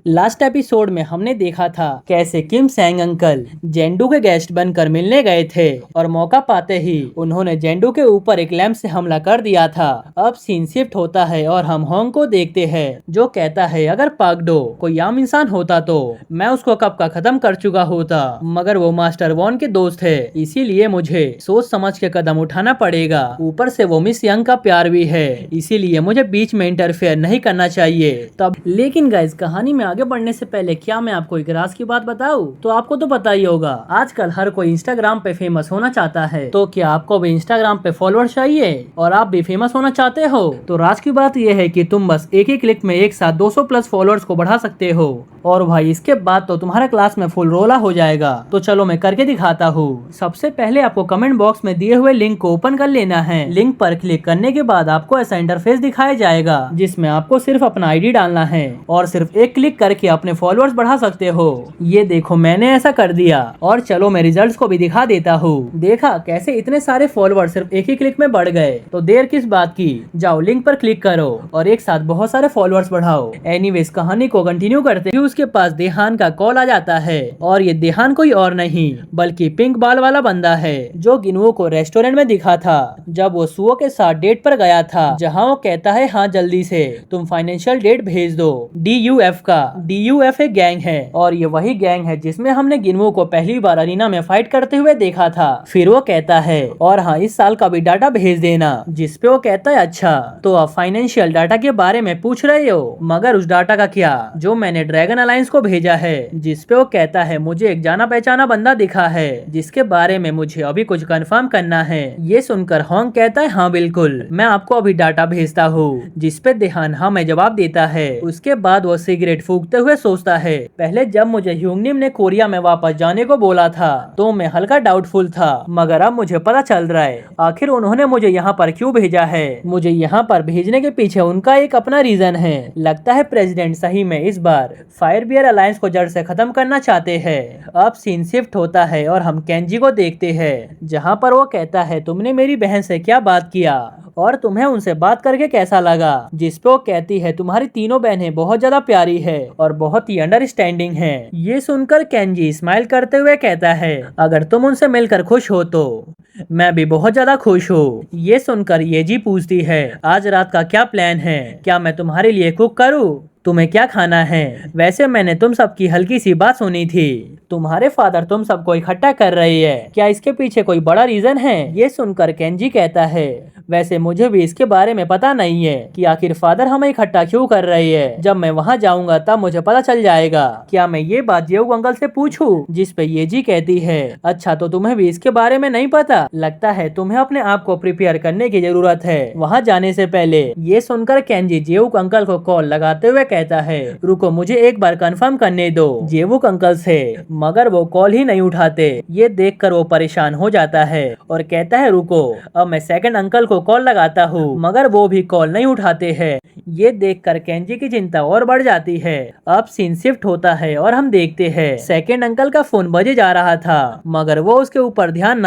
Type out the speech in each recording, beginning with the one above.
Last episode में हमने देखा था कैसे किम सैंग अंकल जेंडू के गेस्ट बनकर मिलने गए थे और मौका पाते ही उन्होंने जेंडू के ऊपर एक लैंप से हमला कर दिया था। अब सीन शिफ्ट होता है और हम होंग को देखते हैं जो कहता है अगर पागडो कोई आम इंसान होता तो मैं उसको कब का खत्म कर चुका होता, मगर वो मास्टर वॉन के दोस्त है इसीलिए मुझे सोच समझ के कदम उठाना पड़ेगा। ऊपर से वो मिस यंग का प्यार भी है इसीलिए मुझे बीच में इंटरफेयर नहीं करना चाहिए। तब लेकिन गाइस कहानी में आगे बढ़ने से पहले क्या मैं आपको एक राज की बात बताऊं? तो आपको तो पता ही होगा आजकल हर कोई इंस्टाग्राम पे फेमस होना चाहता है, तो क्या आपको भी इंस्टाग्राम पे फॉलोअर चाहिए और आप भी फेमस होना चाहते हो? तो राज की बात यह है कि तुम बस एक ही क्लिक में एक साथ 200 प्लस फॉलोअर्स को बढ़ा सकते हो और भाई इसके बाद तो तुम्हारा क्लास में फुल रोला हो जाएगा। तो चलो मैं करके दिखाता हूँ। सबसे पहले आपको कमेंट बॉक्स में दिए हुए लिंक को ओपन कर लेना है। लिंक पर क्लिक करने के बाद आपको ऐसा इंटरफेस दिखाया जाएगा जिसमें आपको सिर्फ अपना आईडी डालना है और सिर्फ एक क्लिक करके अपने फॉलोअर्स बढ़ा सकते हो। ये देखो मैंने ऐसा कर दिया और चलो मैं रिजल्ट्स को भी दिखा देता हूँ। देखा कैसे इतने सारे फॉलोअर्स सिर्फ एक ही क्लिक में बढ़ गए? तो देर किस बात की, जाओ लिंक पर क्लिक करो और एक साथ बहुत सारे फॉलोअर्स बढ़ाओ। एनीवेज कहानी को कंटिन्यू करते हुए उसके पास देहान का कॉल आ जाता है और ये देहान कोई और नहीं बल्कि पिंक बाल वाला बंदा है जो गिनुओ को रेस्टोरेंट में दिखा था जब वो सुओ के साथ डेट पर गया था, जहाँ वो कहता है हाँ जल्दी से तुम फाइनेंशियल डेट भेज दो। DUF का DUF एक गैंग है और ये वही गैंग है जिसमें हमने गिनुओ को पहली बार अरीना में फाइट करते हुए देखा था। फिर वो कहता है और हाँ इस साल का भी डाटा भेज देना, जिसपे वो कहता है अच्छा तो आप फाइनेंशियल डाटा के बारे में पूछ रहे हो, मगर उस डाटा का क्या जो मैंने ड्रैगन अलायंस को भेजा है, जिसपे वो कहता है मुझे एक जाना पहचाना बंदा दिखा है जिसके बारे में मुझे अभी कुछ कंफर्म करना है। ये सुनकर होंग कहता है हाँ बिल्कुल मैं आपको अभी डाटा भेजता हूँ, जिसपे देहान हाँ मैं जवाब देता है। उसके बाद वो सिगरेट फूकते हुए सोचता है पहले जब मुझे ह्यूंगनिम ने कोरिया में वापस जाने को बोला था तो मैं हल्का डाउटफुल था, मगर अब मुझे पता चल रहा है आखिर उन्होंने मुझे यहाँ पर क्यों भेजा है। मुझे यहाँ पर भेजने के पीछे उनका एक अपना रीजन है। लगता है प्रेसिडेंट सही में इस बार फायर बियर अलायंस को जड़ से खत्म करना चाहते हैं। अब सीन शिफ्ट होता है और हम केंजी को देखते हैं जहाँ पर वो कहता है तुमने मेरी बहन से क्या बात किया और तुम्हें उनसे बात करके कैसा लगा, जिसपे वो कहती है तुम्हारी तीनों बहनें बहुत ज्यादा प्यारी है और बहुत ही अंडरस्टैंडिंग है। ये सुनकर केंजी स्माइल करते हुए कहता है अगर तुम उनसे मिलकर खुश हो तो मैं भी बहुत ज्यादा खुश हूँ। ये सुनकर येजी पूछती है आज रात का क्या प्लान है, क्या मैं तुम्हारे लिए कुक करूँ, तुम्हें क्या खाना है? वैसे मैंने तुम सबकी हल्की सी बात सुनी थी, तुम्हारे फादर तुम सबको इकट्ठा कर रही है, क्या इसके पीछे कोई बड़ा रीजन है? ये सुनकर केंजी कहता है वैसे मुझे भी इसके बारे में पता नहीं है कि आखिर फादर हमें इकट्ठा क्यों कर रही है, जब मैं वहाँ जाऊंगा तब मुझे पता चल जाएगा। क्या मैं ये बात जेऊ अंकल से पूछूं? जिस पे येजी कहती है अच्छा तो तुम्हें भी इसके बारे में नहीं पता, लगता है तुम्हें अपने आप को प्रिपेयर करने की जरूरत है वहाँ जाने से पहले। ये सुनकर केंजी जेऊ अंकल को कॉल लगाते हुए कहता है रुको मुझे एक बार कंफर्म करने दो जेवुक अंकल से, मगर वो कॉल ही नहीं उठाते। ये देखकर वो परेशान हो जाता है और कहता है रुको अब मैं सेकंड अंकल को कॉल लगाता हूँ, मगर वो भी कॉल नहीं उठाते हैं। ये देखकर केंजी की चिंता और बढ़ जाती है। अब सीन शिफ्ट होता है और हम देखते हैं सेकंड अंकल का फोन बजे जा रहा था मगर वो उसके ऊपर ध्यान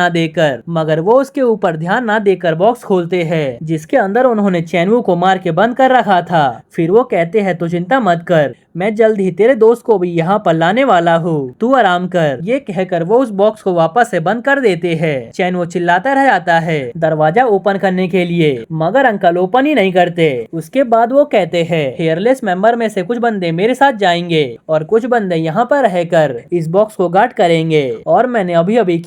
ना देकर बॉक्स खोलते हैं जिसके अंदर उन्होंने चैनवू को मार के बंद कर रखा था। फिर वो कहते हैं तो चिंता मत कर, मैं जल्द ही तेरे दोस्त को भी यहाँ पर लाने वाला हूँ, तू आराम कर। ये कहकर वो उस बॉक्स को वापस से बंद कर देते हैं। चैन वो चिल्लाता रह जाता है दरवाजा ओपन करने के लिए, मगर अंकल ओपन ही नहीं करते। उसके बाद वो कहते हैं हेयरलेस मेंबर में से कुछ बंदे मेरे साथ जाएंगे और कुछ बंदे यहाँ पर रहकर इस बॉक्स को गार्ड करेंगे। और मैंने अभी अभी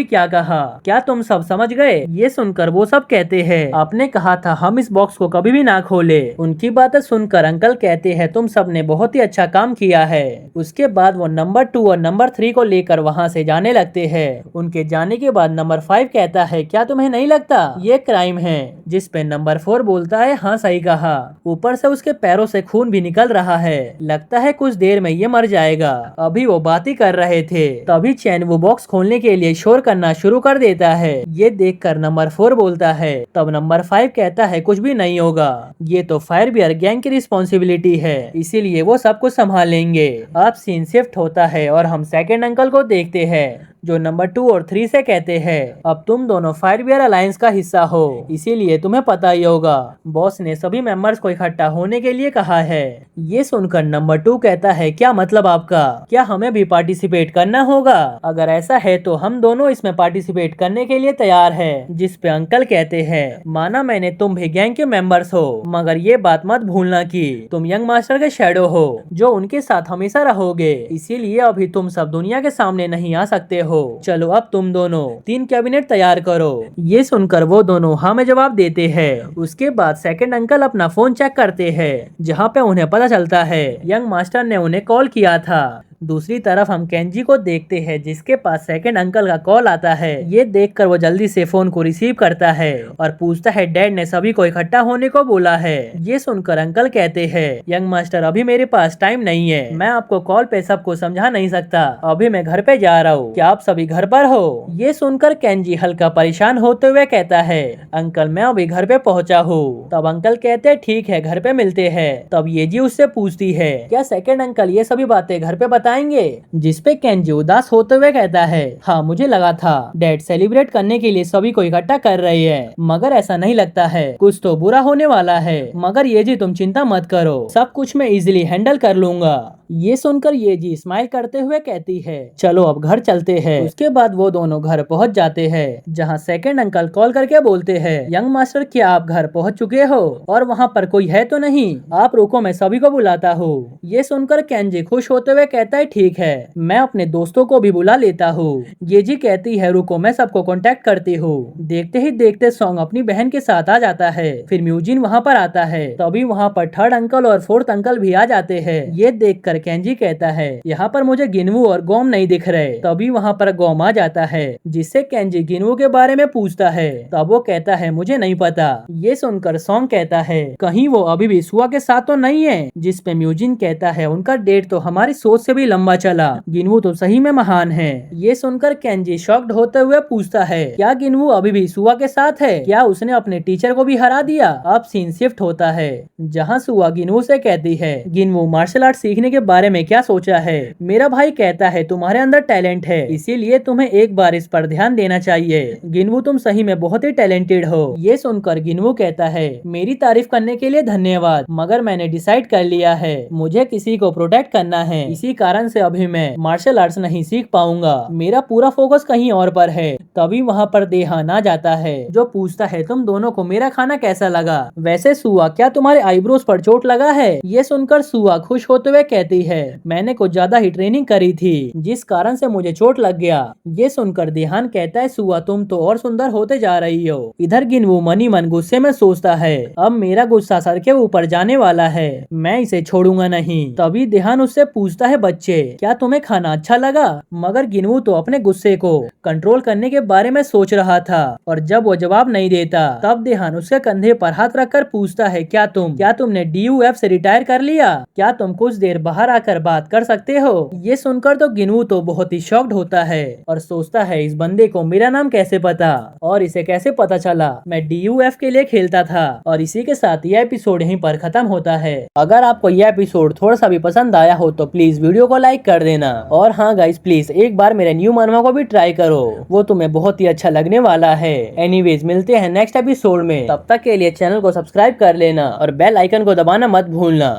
क्या कहा क्या तुम सब समझ गए? ये सुनकर वो सब कहते हैं आपने कहा था हम इस बॉक्स को कभी भी ना खोले। उनकी बातें सुनकर अंकल कहते हैं तुम सब ने बहुत ही अच्छा काम किया है। उसके बाद वो नंबर 2 और नंबर 3 को लेकर वहाँ से जाने लगते हैं। उनके जाने के बाद नंबर 5 कहता है क्या तुम्हें नहीं लगता ये क्राइम है, जिस पे नंबर 4 बोलता है हाँ सही कहा। ऊपर से उसके पैरों से खून भी निकल रहा है, लगता है कुछ देर में ये मर जाएगा। अभी वो बात ही कर रहे थे तभी चैन वो बॉक्स खोलने के लिए शोर करना शुरू कर देता है। ये देखकर नंबर 4 बोलता है, तब नंबर 5 कहता है कुछ भी नहीं होगा, ये तो फायर बियर गैंग की रिस्पॉन्सिबिलिटी है, इसीलिए वो सब कुछ संभाल लेंगे। अब सीन शिफ्ट होता है और हम सेकंड अंकल को देखते हैं जो नंबर 2 और 3 से कहते हैं अब तुम दोनों फायरबियर अलायंस का हिस्सा हो, इसीलिए तुम्हें पता ही होगा बॉस ने सभी मेंबर्स को इकट्ठा होने के लिए कहा है। ये सुनकर नंबर 2 कहता है क्या मतलब आपका, क्या हमें भी पार्टिसिपेट करना होगा? अगर ऐसा है तो हम दोनों इसमें पार्टिसिपेट करने के लिए तैयार है। जिस पे अंकल कहते हैं माना मैंने तुम भी गैंग के मेंबर्स हो, मगर ये बात मत भूलना कि तुम यंग मास्टर के शैडो हो जो उनके साथ हमेशा रहोगे, इसीलिए अभी तुम सब दुनिया के सामने नहीं आ सकते हो। चलो अब तुम दोनों 3 कैबिनेट तैयार करो। ये सुनकर वो दोनों हाँ में जवाब देते हैं। उसके बाद सेकंड अंकल अपना फोन चेक करते हैं जहाँ पे उन्हें पता चलता है यंग मास्टर ने उन्हें कॉल किया था। दूसरी तरफ हम केंजी को देखते हैं जिसके पास सेकंड अंकल का कॉल आता है। ये देखकर वो जल्दी से फोन को रिसीव करता है और पूछता है डैड ने सभी को इकट्ठा होने को बोला है। ये सुनकर अंकल कहते हैं यंग मास्टर अभी मेरे पास टाइम नहीं है, मैं आपको कॉल पे सबको समझा नहीं सकता, अभी मैं घर पे जा रहा हूँ, क्या आप सभी घर पर हो? ये सुनकर केंजी हल्का परेशान होते हुए कहता है अंकल मैं अभी घर पे पहुँचा हूँ। तब अंकल कहते ठीक है घर पे मिलते हैं। तब ये जी उससे पूछती है क्या सेकंड अंकल ये सभी बातें घर पे बताएंगे? जिसपे केंजी उदास होते हुए कहता है हाँ मुझे लगा था डैड सेलिब्रेट करने के लिए सभी को इकट्ठा कर रही है, मगर ऐसा नहीं लगता है, कुछ तो बुरा होने वाला है। मगर ये जी तुम चिंता मत करो, सब कुछ मैं इजीली हैंडल कर लूंगा। ये सुनकर ये जी स्माइल करते हुए कहती है चलो अब घर चलते हैं। उसके बाद वो दोनों घर पहुंच जाते हैं जहां सेकंड अंकल कॉल करके बोलते हैं यंग मास्टर क्या आप घर पहुंच चुके हो और वहां पर कोई है तो नहीं? आप रुको मैं सभी को बुलाता हूँ। ये सुनकर केंजी खुश होते हुए कहता है ठीक है मैं अपने दोस्तों को भी बुला लेता हूँ। ये जी कहती है रुको मैं सबको कांटेक्ट करती हूँ। देखते ही देखते सॉन्ग अपनी बहन के साथ आ जाता है। फिर म्यूजिन वहाँ पर आता है, तभी वहाँ पर थर्ड अंकल और फोर्थ अंकल भी आ जाते हैं। ये देखकर केंजी कहता है यहाँ पर मुझे गिनवू और गोम नहीं दिख रहे। तभी वहाँ पर गोम आ जाता है जिससे केंजी गिनवू के बारे में पूछता है। तब वो कहता है मुझे नहीं पता। ये सुनकर सॉन्ग कहता है कहीं वो अभी भी सुआ के साथ तो नहीं है? जिसपे म्यूजिन कहता है उनका डेट तो हमारी सोच से भी लंबा चला, गिनवू तो सही में महान है। ये सुनकर केंजी शॉक्ड होते हुए पूछता है क्या गिनवू अभी भी सुआ के साथ है? क्या उसने अपने टीचर को भी हरा दिया? अब सीन शिफ्ट होता है जहाँ सुआ गिनवू से कहती है गिनवू मार्शल आर्ट सीखने के बारे में क्या सोचा है? मेरा भाई कहता है तुम्हारे अंदर टैलेंट है, इसीलिए तुम्हें एक बार इस पर ध्यान देना चाहिए। गिनवू तुम सही में बहुत ही टैलेंटेड हो। ये सुनकर गिनवू कहता है मेरी तारीफ करने के लिए धन्यवाद, मगर मैंने डिसाइड कर लिया है मुझे किसी को प्रोटेक्ट करना है, इसी कारण से अभी मैं मार्शल आर्ट्स नहीं सीख पाऊंगा, मेरा पूरा फोकस कहीं और पर है। तभी वहाँ पर देहान आ जाता है जो पूछता है तुम दोनों को मेरा खाना कैसा लगा? वैसे सुआ क्या तुम्हारे आईब्रोज पर चोट लगा है? ये सुनकर सुआ खुश होते हुए कहती है मैंने कुछ ज्यादा ही ट्रेनिंग करी थी जिस कारण से मुझे चोट लग गया। ये सुनकर देहान कहता है सुआ तुम तो और सुंदर होते जा रही हो। इधर गिनवू मनी मन गुस्से में सोचता है अब मेरा गुस्सा सर के ऊपर जाने वाला है, मैं इसे छोड़ूंगा नहीं। तभी देहान उससे पूछता है बच्चे क्या तुम्हें खाना अच्छा लगा? मगर गिनवू तो अपने गुस्से को कंट्रोल करने के बारे में सोच रहा था और जब वो जवाब नहीं देता तब देहान उसके कंधे पर हाथ रखकर पूछता है क्या तुमने DUF से रिटायर कर लिया? क्या तुम कुछ देर बाहर आकर बात कर सकते हो? ये सुनकर तो गिनवू तो बहुत ही शॉक्ड होता है और सोचता है इस बंदे को मेरा नाम कैसे पता और इसे कैसे पता चला मैं DUF के लिए खेलता था। और इसी के साथ यह एपिसोड यहीं पर खत्म होता है। अगर आपको यह एपिसोड थोड़ा सा भी पसंद आया हो तो प्लीज वीडियो को लाइक कर देना। और हाँ गाइस प्लीज एक बार मेरे न्यू मनवा को भी ट्राई करो, वो तुम्हें बहुत ही अच्छा लगने वाला है। एनीवेज मिलते हैं नेक्स्ट एपिसोड में, तब तक के लिए चैनल को सब्सक्राइब कर लेना और बेल आइकन को दबाना मत भूलना।